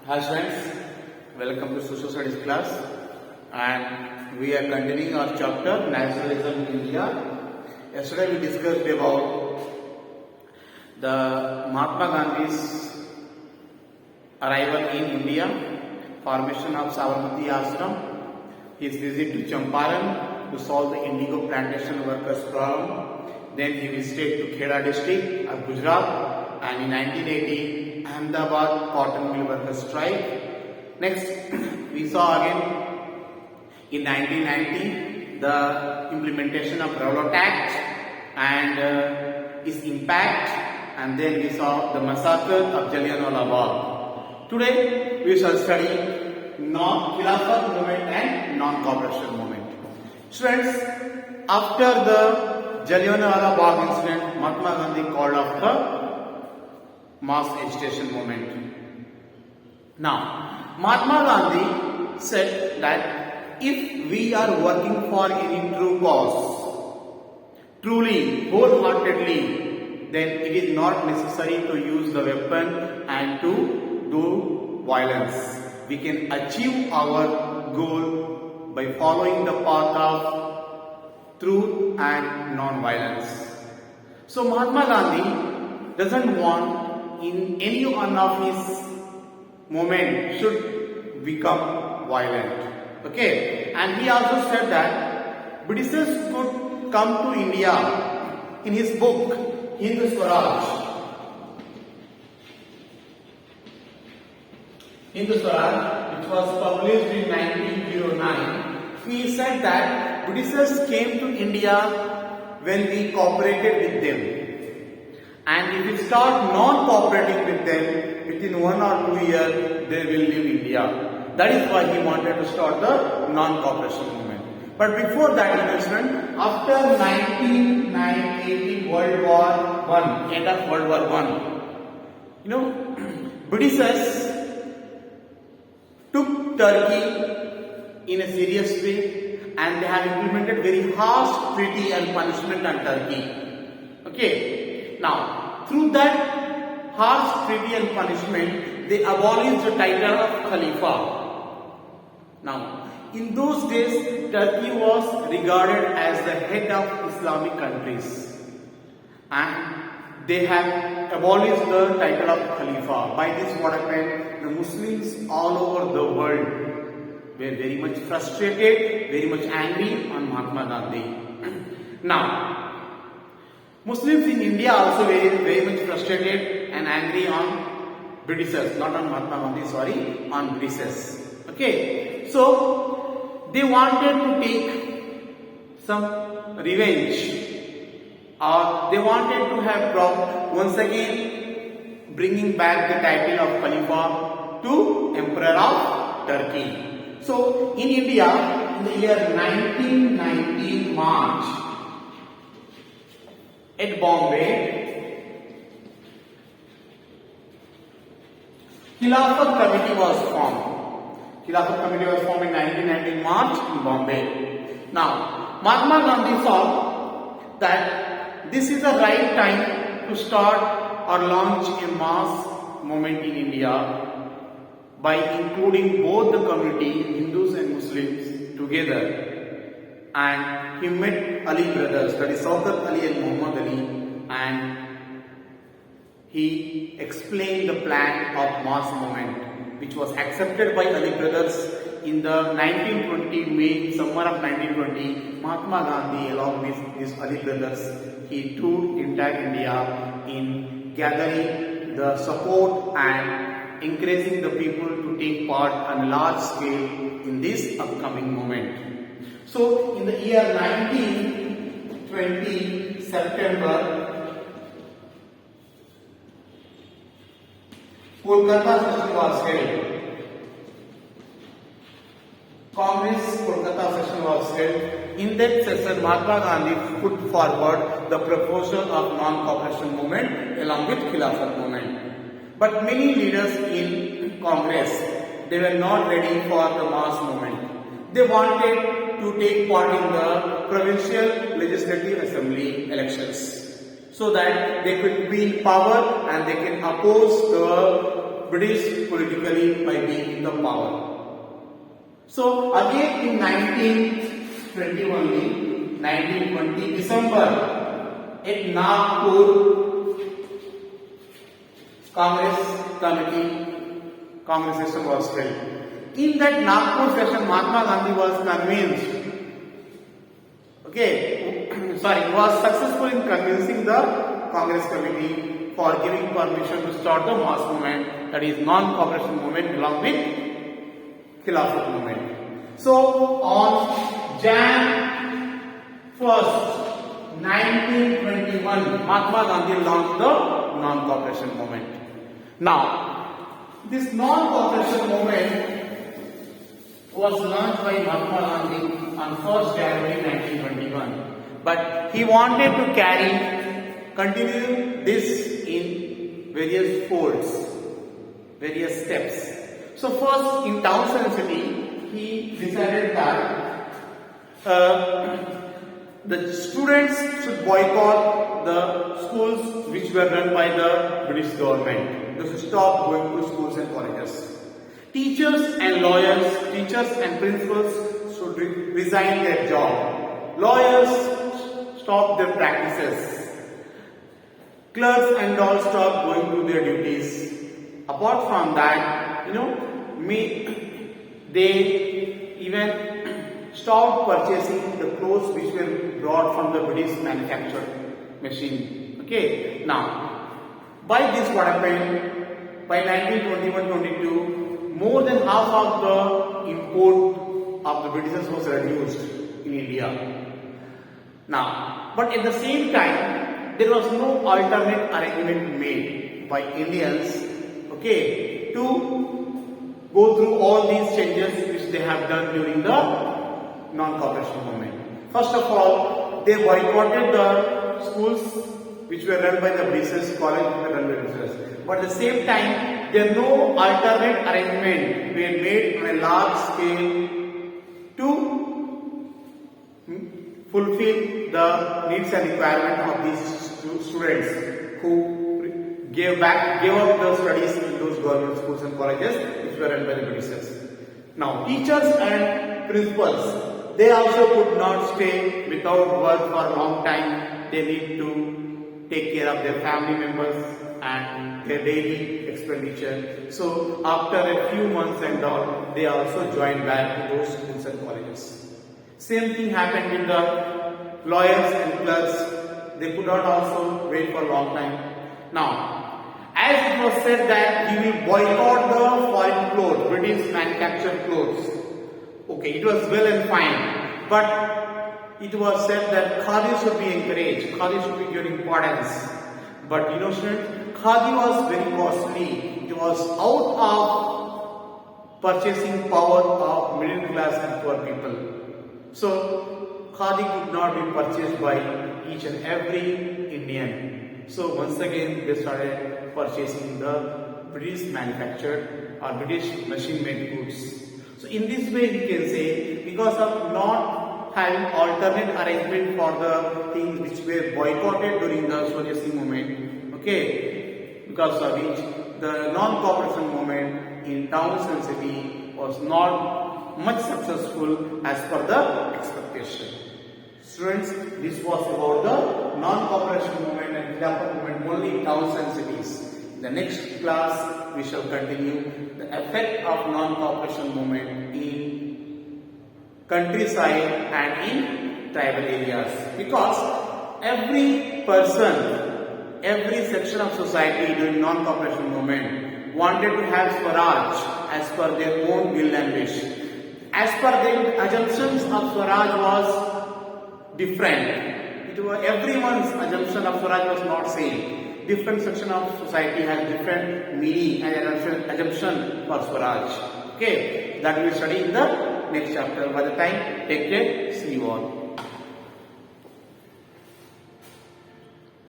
Hi friends, welcome to Social Studies class, and we are continuing our chapter Nationalism in India. Yesterday we discussed about the Mahatma Gandhi's arrival in India, formation of Sabarmati Ashram, his visit to Champaran to solve the indigo plantation workers problem. Then he visited to Kheda district of Gujarat, and in 1980 Ahmedabad cotton mill workers strike. Next, we saw again in 1990 the implementation of Rowlatt Act and its impact, and then we saw the massacre of Jallianwala Bagh. Today we shall study Khilafat movement and non-cooperation movement. Students, after the Jallianwala Bagh incident, Mahatma Gandhi called off the mass agitation movement. Now, Mahatma Gandhi said that if we are working for any true cause, truly, wholeheartedly, then it is not necessary to use the weapon and to do violence. We can achieve our goal by following the path of truth and non-violence. So Mahatma Gandhi doesn't want in any one of his movement should become violent. Okay, and he also said that Britishers could come to India. In his book Hindu Swaraj, which was published in 1909, he said that Britishers came to India when we cooperated with them. And if we start non-cooperating with them, within 1 or 2 years, they will leave India. That is why he wanted to start the non-cooperation movement. But before that investment, after 1918 World War I, end of World War I, Britishers took Turkey in a serious way, and they have implemented very harsh treaty and punishment on Turkey. Okay. Now, through that harsh treaty and punishment, they abolished the title of Khalifa. Now, in those days, Turkey was regarded as the head of Islamic countries, and they have abolished the title of Khalifa. By this, what happened? The Muslims all over the world were very much frustrated, very much angry on Mahatma Gandhi. Now, Muslims in India also very much frustrated and angry on Britishers, not on Mahatma Gandhi, sorry, on Britishers. Okay, so they wanted to take some revenge, or they wanted to have once again bringing back the title of Khalifa to Emperor of Turkey. So in India, in the year 1919 March, at Bombay, Khilafat Committee was formed. Khilafat Committee was formed in 1919 March in Bombay. Now, Mahatma Gandhi saw that this is the right time to start or launch a mass movement in India by including both the community, Hindus and Muslims, together. And he met Ali brothers, that is Sawkat Ali and Muhammad Ali, and he explained the plan of mass movement, which was accepted by Ali brothers in the 1920 summer of 1920. Mahatma Gandhi, along with his Ali brothers, he toured entire India in gathering the support and encouraging the people to take part on a large scale in this upcoming movement. So, in the year 1920 September, Kolkata session was held. Congress Kolkata session was held. In that session, Mahatma Gandhi put forward the proposal of non-cooperation movement along with Khilafat movement. But many leaders in Congress, they were not ready for the mass movement. They wanted to take part in the provincial legislative assembly elections so that they could be in power and they can oppose the British politically by being in the power. So again in 1920 December at Nagpur Congress session was held. In that Nagpur session, Mahatma Gandhi was convinced, was successful in convincing the Congress committee for giving permission to start the mass movement, that is non-cooperation movement along with Khilafat movement. So on Jan 1st, 1921, Mahatma Gandhi launched the non-cooperation movement. Now, this non-cooperation movement was launched by Mahatma Gandhi on 1st January 1921. But he wanted to continue this in various folds, various steps. So first in Townsend city, he decided that the students should boycott the schools which were run by the British government. They should stop going to schools and colleges. Teachers and lawyers, teachers and principals should resign their job. Lawyers stop their practices. Clerks and all stop going to their duties. Apart from that, they even stopped purchasing the clothes which were brought from the British manufactured machine. Okay. Now, by this what happened? By 1921-22, more than half of the import of the Britishers was reduced in India. Now, but at the same time, there was no alternate arrangement made by Indians, to go through all these changes which they have done during the non-cooperation movement. First of all, they boycotted the schools which were run by the British, colleges which were run by the British. But at the same time, there no alternate arrangement were made on a large scale to fulfill the needs and requirement of these students who gave up the studies in those government schools and colleges which were run by the Britishers. Now, teachers and principals, they also could not stay without work for a long time. They need to take care of their family members and their daily expenditure. So after a few months and all, they also joined back to those schools and colleges. Same thing happened with the lawyers and clerks. They could not also wait for a long time. Now, as it was said that he will boycott the foreign clothes, British manufactured clothes. Okay, it was well and fine, but it was said that khadi should be encouraged, khadi should be given importance. But students, khadi was very costly. It was out of purchasing power of middle class and poor people. So khadi could not be purchased by each and every Indian. So once again they started purchasing the British manufactured or British machine made goods. So in this way we can say, because of not having alternate arrangement for the things which were boycotted during the Swadeshi movement, because of which the non-cooperation movement in towns and city was not much successful as per the expectation. Students, this was about the non-cooperation movement and Khilafat movement only in towns and cities. In the next class, we shall continue the effect of non-cooperation movement in countryside and in tribal areas. Because every person, every section of society during non-cooperation movement wanted to have Swaraj as per their own will and wish. As per their assumptions of Swaraj was different. Everyone's assumption of Swaraj was not same. Different section of society has different meaning and assumption for Swaraj. That we will study in the next chapter. By the time, take care. See you all.